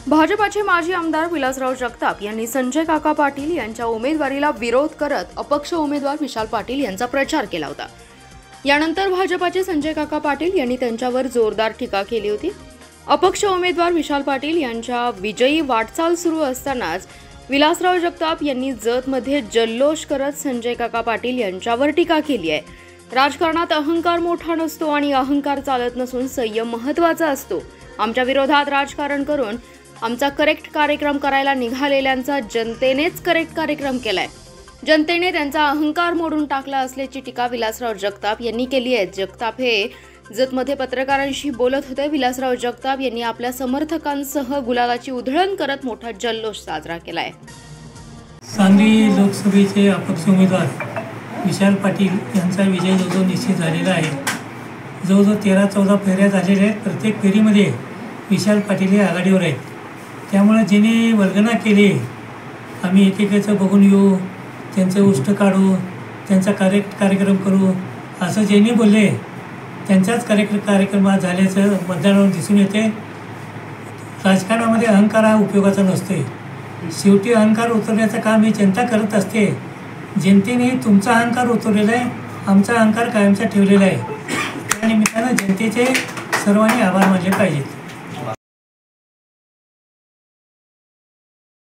भाजपाचे माजी आमदार विलासराव जगताप यांनी संजय काका पाटील यांच्या उमेदवारीला विरोध करत अपक्ष उमेदवार विशाल पाटील यांचा प्रचार केला होता। यानंतर भाजपाचे संजय काका पाटील यांनी त्यांच्यावर जोरदार टीका केली होती। अपक्ष उमेदवार विशाल पाटील यांच्या विजयी वाटचाल सुरू असतानाच विलासराव जगताप यांनी जतमध्ये जल्लोष करत संजय काका पाटील यांच्यावर टीका केली आहे। राजकारणात अहंकार मोठा नसतो आणि अहंकार चालत नसून संयम महत्त्वाचा असतो। आमच्या विरोधात राजकारण करून आमचा करेक्ट कार्यक्रम करायला निघालेल्यांचा जनतेनेच करेक्ट कार्यक्रम केलाय। जनतेने त्यांचा अहंकार मोडून टाकला असल्याची टीका विलासराव जगताप यांनी केली आहे। जगताप हे जतमध्ये पत्रकारांशी बोलत होते। विलासराव जगताप यांनी आपल्या समर्थकांसह गुलालाची उधळण करत मोठा जल्लोष साजरा केलाय। सांगली लोकसभेचे अपक्ष उमेदवार विशाल पाटील यांचा विजय जवळजवळ निश्चित झालेला आहे। जवळजवळ 13-14 फेऱ्या झालेल्या आहेत। प्रत्येक फेरीमध्ये विशाल पाटील हे आघाडीवर आहेत। त्यामुळे ज्यांनी वल्गना केली, आम्ही एकेकाचं बघून येऊ, त्यांचं उष्ट काढू, त्यांचा करेक्ट कार्यक्रम करू असं ज्यांनी बोलले, त्यांचाच कार्यक्रम झाल्याचं मतदानावर दिसून येते। राजकारणामध्ये अहंकार हा उपयोगाचा नसते। शेवटी अहंकार उतरण्याचं काम ही जनता करत असते। जनतेने तुमचा अहंकार उतरलेला आहे, आमचा अहंकार कायमचा ठेवलेला आहे। त्या निमित्तानं जनतेचे सर्वांनी आभार मानले पाहिजेत।